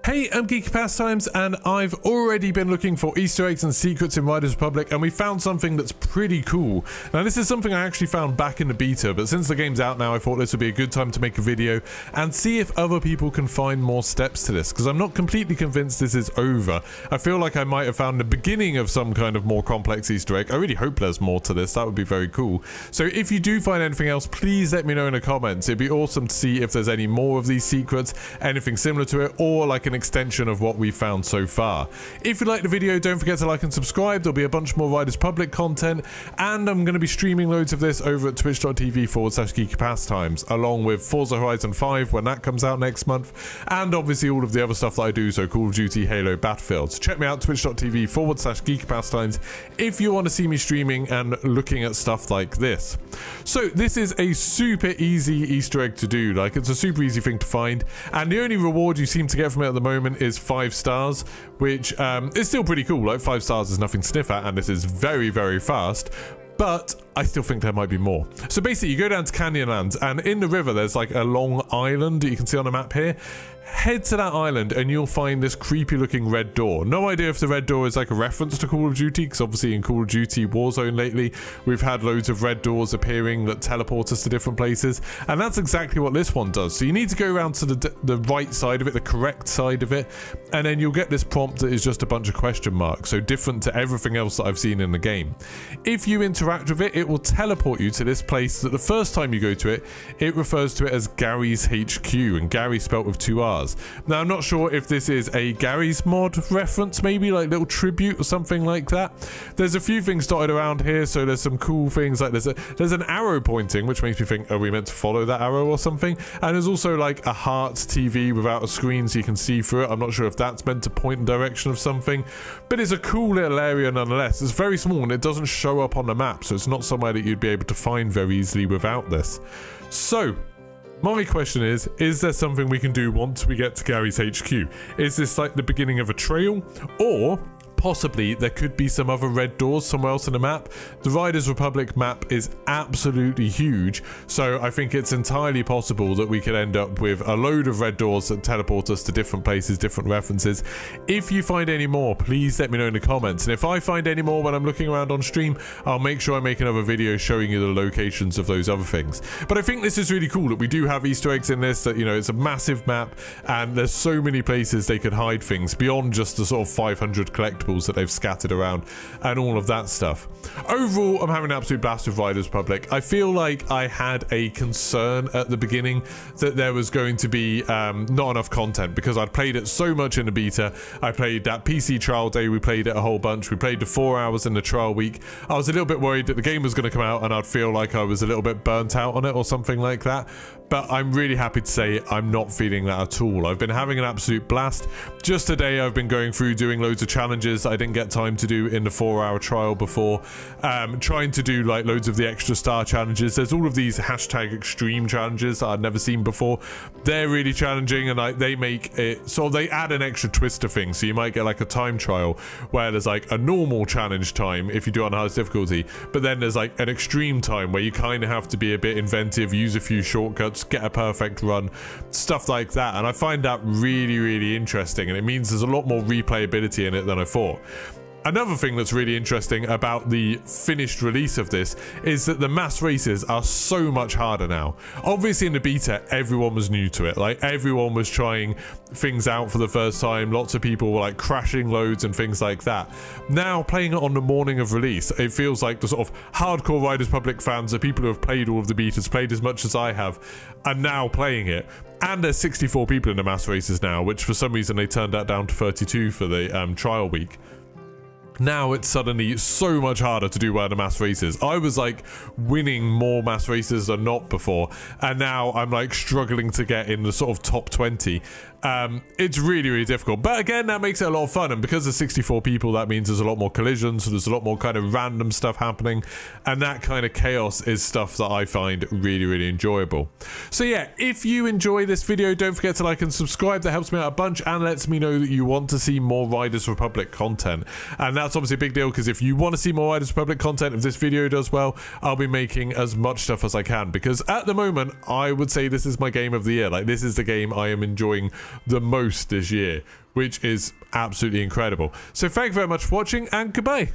Hey, I'm Geeky Pastimes, and I've already been looking for Easter eggs and secrets in Riders Republic, and we found something that's pretty cool. Now, this is something I actually found back in the beta, but since the game's out now, I thought this would be a good time to make a video and see if other people can find more steps to this, because I'm not completely convinced this is over. I feel like I might have found the beginning of some kind of more complex Easter egg. I really hope there's more to this. That would be very cool. So if you do find anything else, please let me know in the comments. It'd be awesome to see if there's any more of these secrets, anything similar to it, or like an extension of what we found so far. If you liked the video, don't forget to like and subscribe. There'll be a bunch more Riders Republic content, and I'm going to be streaming loads of this over at twitch.tv/Geeky Pastimes, along with Forza Horizon 5 when that comes out next month, and obviously all of the other stuff that I do, so Call of Duty, Halo, Battlefield. So check me out, twitch.tv/Geeky Pastimes, if you want to see me streaming and looking at stuff like this. So this is a super easy Easter egg to do. Like, it's a super easy thing to find, and the only reward you seem to get from it at the moment is 5 stars, which is still pretty cool. Like, 5 stars is nothing to sniff at, and this is very, very fast. But I still think there might be more. So basically, you go down to Canyonlands, and in the river, there's like a long island that you can see on the map here. Head to that island and you'll find this creepy looking red door. No idea if the red door is like a reference to Call of Duty, because obviously in Call of Duty Warzone lately, we've had loads of red doors appearing that teleport us to different places. And that's exactly what this one does. So you need to go around to the right side of it, the correct side of it, and then you'll get this prompt that is just a bunch of question marks. So different to everything else that I've seen in the game. If you interact with it, it will teleport you to this place that the first time you go to it, it refers to it as Gary's HQ, and Gary spelt with 2 R's. Now, I'm not sure if this is a Gary's mod reference, maybe like little tribute or something like that. There's a few things dotted around here, so there's some cool things, like there's an arrow pointing, which makes me think, are we meant to follow that arrow or something? And there's also like a heart TV without a screen so you can see through it. I'm not sure if that's meant to point in the direction of something, but it's a cool little area nonetheless. It's very small and it doesn't show up on the map, so it's not somewhere that you'd be able to find very easily without this. So my question is there something we can do once we get to Gary's HQ? Is this like the beginning of a trail, or possibly there could be some other red doors somewhere else in the map? The Riders Republic map is absolutely huge, so I think it's entirely possible that we could end up with a load of red doors that teleport us to different places, different references. If you find any more, please let me know in the comments, and if I find any more when I'm looking around on stream, I'll make sure I make another video showing you the locations of those other things. But I think this is really cool that we do have Easter eggs in this, that, you know, it's a massive map and there's so many places they could hide things beyond just the sort of 500 collectibles that they've scattered around and all of that stuff. Overall, I'm having an absolute blast with Riders Republic. I feel like I had a concern at the beginning that there was going to be not enough content, because I'd played it so much in the beta. I played that PC trial day, we played it a whole bunch, we played the 4 hours in the trial week. I was a little bit worried that the game was going to come out and I'd feel like I was a little bit burnt out on it or something like that, but I'm really happy to say I'm not feeling that at all. I've been having an absolute blast. Just today I've been going through doing loads of challenges I didn't get time to do in the 4-hour trial before, trying to do like loads of the extra star challenges. There's all of these #extreme challenges that I'd never seen before. They're really challenging, and like they make it so they add an extra twist to things. So you might get like a time trial where there's like a normal challenge time if you do it on the highest difficulty, but then there's like an extreme time where you kind of have to be a bit inventive, use a few shortcuts, get a perfect run, stuff like that. And I find that really, really interesting, and it means there's a lot more replayability in it than I thought. Another thing that's really interesting about the finished release of this is that the mass races are so much harder now. Obviously in the beta, everyone was new to it. Like, everyone was trying things out for the first time. Lots of people were like crashing loads and things like that. Now, playing it on the morning of release, it feels like the sort of hardcore Riders Republic fans, the people who have played all of the betas, played as much as I have, are now playing it. And there's 64 people in the mass races now, which for some reason they turned that down to 32 for the trial week. Now it's suddenly so much harder to do well in the mass races. I was like winning more mass races than not before, and now I'm like struggling to get in the sort of top 20. It's really, really difficult, but again, that makes it a lot of fun, and because there's 64 people, that means there's a lot more collisions, so there's a lot more kind of random stuff happening, and that kind of chaos is stuff that I find really, really enjoyable. So yeah, if you enjoy this video, don't forget to like and subscribe. That helps me out a bunch and lets me know that you want to see more Riders Republic content, and that's obviously a big deal, because if you want to see more Riders Republic content, if this video does well, I'll be making as much stuff as I can, because at the moment, I would say this is my game of the year. Like, this is the game I am enjoying the most this year, which is absolutely incredible. So thank you very much for watching, and goodbye.